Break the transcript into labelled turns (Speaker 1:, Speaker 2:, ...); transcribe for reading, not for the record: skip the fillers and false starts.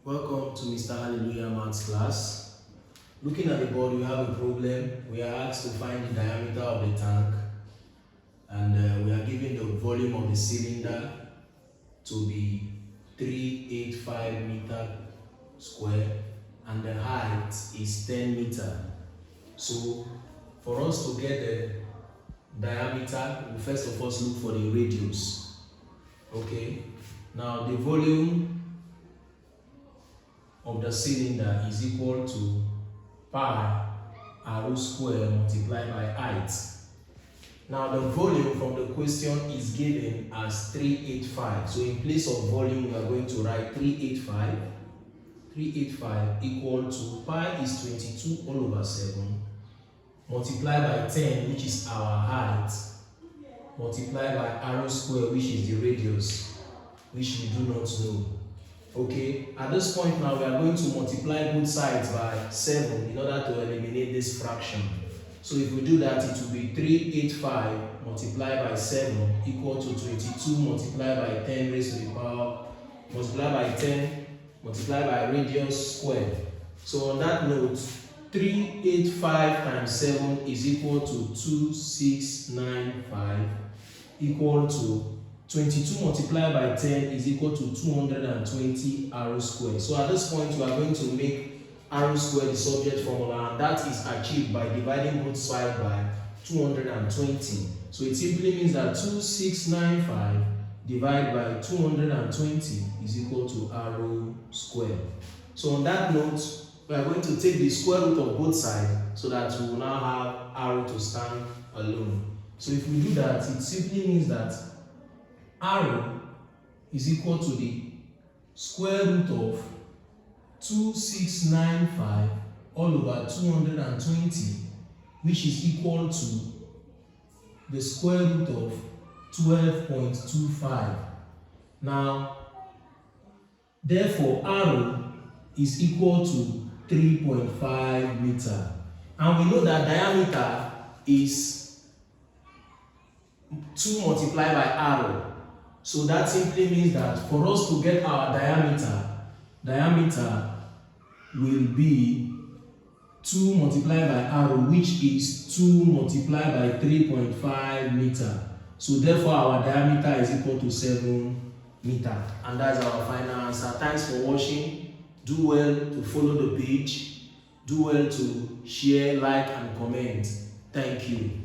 Speaker 1: Welcome to Mr. Hallelujah Maths class. Looking at the board, we have a problem. We are asked to find the diameter of the tank, and we are given the volume of the cylinder to be 385 meter square, and the height is 10 meter. So for us to get the diameter, we first of all look for the radius. Okay, now the volume of the cylinder is equal to pi r square multiplied by height. Now the volume from the question is given as 385. So in place of volume, we are going to write 385. 385 equal to pi is 22 all over 7 multiplied by 10, which is our height, multiplied by r square, which is the radius, which we do not know. Okay, at this point now we are going to multiply both sides by 7 in order to eliminate this fraction. So if we do that, it will be 385 multiplied by 7 equal to 22 multiplied by 10 raised to the power, multiplied by 10 multiplied by radius squared. So on that note, 385 times 7 is equal to 2695 equal to 22 multiplied by 10 is equal to 220 r squared. So at this point, we are going to make r squared the subject formula, and that is achieved by dividing both sides by 220. So it simply means that 2695 divided by 220 is equal to r squared. So on that note, we are going to take the square root of both sides so that we will now have r to stand alone. So if we do that, it simply means that r is equal to the square root of 2695 all over 220, which is equal to the square root of 12.25. Now, therefore, r is equal to 3.5 meter. And we know that diameter is 2 multiplied by r. So that simply means that for us to get our diameter will be 2 multiplied by r, which is 2 multiplied by 3.5 meter. So therefore our diameter is equal to 7 meter. And that's our final answer. Thanks for watching. Do well to follow the page. Do well to share, like, and comment. Thank you.